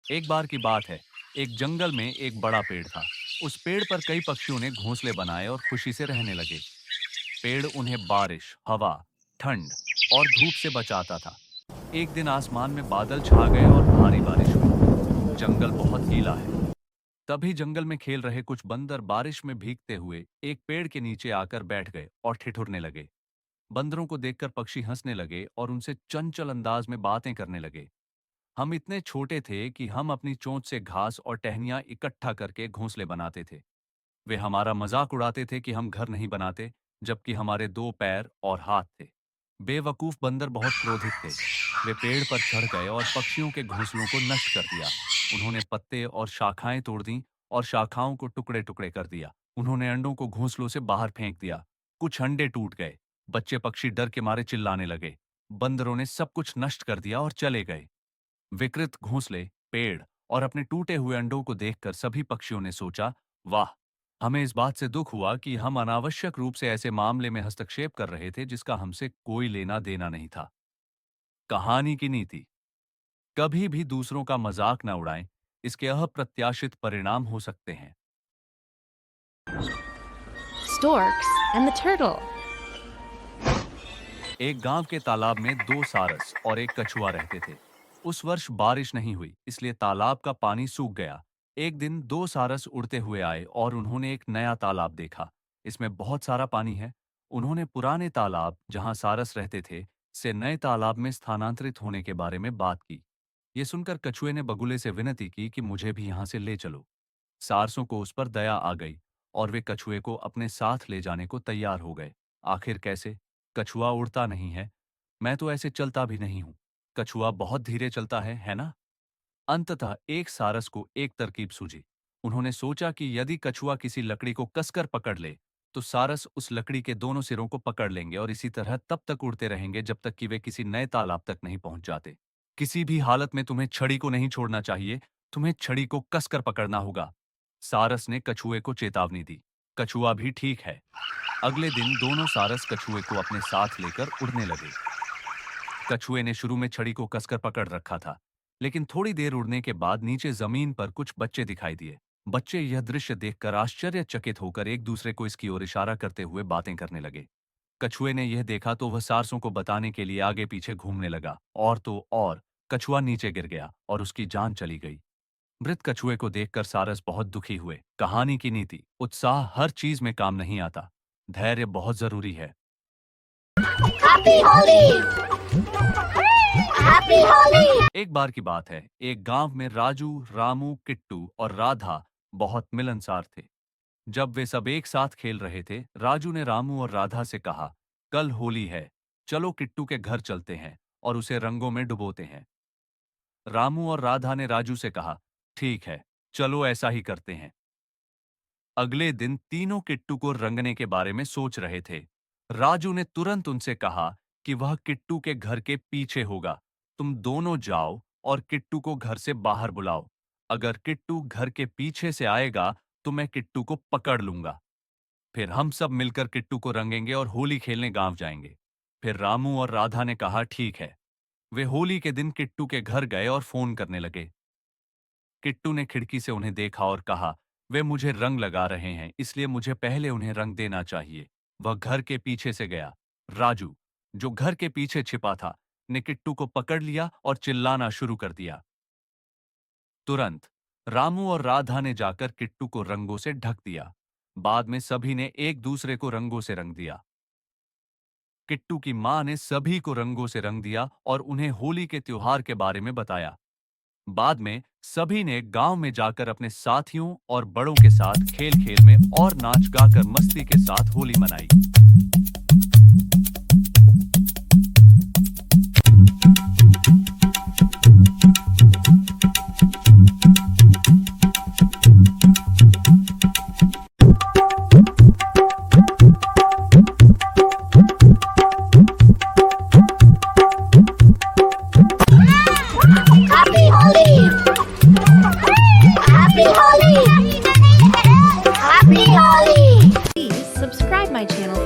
एक बार की बात है, एक जंगल में एक बड़ा पेड़ था। उस पेड़ पर कई पक्षियों ने घोंसले बनाए और खुशी से रहने लगे। पेड़ उन्हें बारिश, हवा, ठंड और धूप से बचाता था। एक दिन आसमान में बादल छा गए और भारी बारिश हुई। जंगल बहुत गीला है। तभी जंगल में खेल रहे कुछ बंदर बारिश में भीगते हुए एक पेड़ के नीचे आकर बैठ गए और ठिठुरने लगे। बंदरों को देखकर पक्षी हंसने लगे और उनसे चंचल अंदाज में बातें करने लगे। हम इतने छोटे थे कि हम अपनी चोंच से घास और टहनियां इकट्ठा करके घोंसले बनाते थे। वे हमारा मजाक उड़ाते थे कि हम घर नहीं बनाते, जबकि हमारे 2 पैर और हाथ थे। बेवकूफ बंदर बहुत क्रोधित थे। वे पेड़ पर चढ़ गए और पक्षियों के घोंसलों को नष्ट कर दिया। उन्होंने पत्ते और शाखाएं तोड़ दी और शाखाओं को टुकड़े टुकड़े कर दिया। उन्होंने अंडों को घोंसलों से बाहर फेंक दिया। कुछ अंडे टूट गए। बच्चे पक्षी डर के मारे चिल्लाने लगे। बंदरों ने सब कुछ नष्ट कर दिया और चले गए। विकृत घोंसले, पेड़ और अपने टूटे हुए अंडों को देखकर सभी पक्षियों ने सोचा, वाह! हमें इस बात से दुख हुआ कि हम अनावश्यक रूप से ऐसे मामले में हस्तक्षेप कर रहे थे जिसका हमसे कोई लेना देना नहीं था। कहानी की नीति: कभी भी दूसरों का मजाक न उड़ाएं, इसके अप्रत्याशित परिणाम हो सकते हैं। Storks and the Turtle. एक गांव के तालाब में 2 सारस और एक कछुआ रहते थे। उस वर्ष बारिश नहीं हुई, इसलिए तालाब का पानी सूख गया। एक दिन 2 सारस उड़ते हुए आए और उन्होंने एक नया तालाब देखा। इसमें बहुत सारा पानी है। उन्होंने पुराने तालाब, जहां सारस रहते थे, से नए तालाब में स्थानांतरित होने के बारे में बात की। ये सुनकर कछुए ने बगुले से विनती की कि मुझे भी यहां से ले चलो। सारसों को उस पर दया आ गई और वे कछुए को अपने साथ ले जाने को तैयार हो गए। आखिर कैसे? कछुआ उड़ता नहीं है। मैं तो ऐसे चलता भी नहीं हूं। कछुआ बहुत धीरे चलता है ना? अंततः एक सारस को एक तरकीब सूझी। उन्होंने सोचा कि यदि कछुआ किसी लकड़ी को कसकर पकड़ ले, तो सारस उस लकड़ी के दोनों सिरों को पकड़ लेंगे और इसी तरह तब तक उड़ते रहेंगे जब तक कि वे किसी नए तालाब तक नहीं पहुंच जाते। किसी भी हालत में तुम्हें छड़ी को नहीं छोड़ना चाहिए, तुम्हें छड़ी को कसकर पकड़ना होगा। सारस ने कछुए को चेतावनी दी। कछुआ भी ठीक है। अगले दिन दोनों सारस कछुए को अपने साथ लेकर उड़ने लगे। कछुए ने शुरू में छड़ी को कसकर पकड़ रखा था, लेकिन थोड़ी देर उड़ने के बाद नीचे जमीन पर कुछ बच्चे दिखाई दिए। बच्चे यह दृश्य देखकर आश्चर्यचकित होकर एक दूसरे को इसकी ओर इशारा करते हुए बातें करने लगे। कछुए ने यह देखा तो वह सारसों को बताने के लिए आगे पीछे घूमने लगा, और तो और कछुआ नीचे गिर गया और उसकी जान चली गई। मृत कछुए को देखकर सारस बहुत दुखी हुए। कहानी की नीति: उत्साह हर चीज में काम नहीं आता। धैर्य बहुत जरूरी है। Happy Holi! Happy Holi! एक बार की बात है, एक गांव में राजू, रामू, किट्टू और राधा बहुत मिलनसार थे। जब वे सब एक साथ खेल रहे थे, राजू ने रामू और राधा से कहा, कल होली है, चलो किट्टू के घर चलते हैं और उसे रंगों में डुबोते हैं। रामू और राधा ने राजू से कहा, ठीक है, चलो ऐसा ही करते हैं। अगले दिन तीनों किट्टू को रंगने के बारे में सोच रहे थे। राजू ने तुरंत उनसे कहा कि वह किट्टू के घर के पीछे होगा। तुम दोनों जाओ और किट्टू को घर से बाहर बुलाओ। अगर किट्टू घर के पीछे से आएगा तो मैं किट्टू को पकड़ लूंगा। फिर हम सब मिलकर किट्टू को रंगेंगे और होली खेलने गांव जाएंगे। फिर रामू और राधा ने कहा, ठीक है। वे होली के दिन किट्टू के घर गए और फोन करने लगे। किट्टू ने खिड़की से उन्हें देखा और कहा, वे मुझे रंग लगा रहे हैं, इसलिए मुझे पहले उन्हें रंग देना चाहिए। वह घर के पीछे से गया। राजू, जो घर के पीछे छिपा था, ने किट्टू को पकड़ लिया और चिल्लाना शुरू कर दिया। तुरंत रामू और राधा ने जाकर किट्टू को रंगों से ढक दिया। बाद में सभी ने एक दूसरे को रंगों से रंग दिया। किट्टू की मां ने सभी को रंगों से रंग दिया और उन्हें होली के त्योहार के बारे में बताया। बाद में सभी ने गांव में जाकर अपने साथियों और बड़ों के साथ खेल खेल में और नाच गाकर मस्ती के साथ होली मनाई। Happy Holi! Happy Holi! Happy Holi! Please subscribe my channel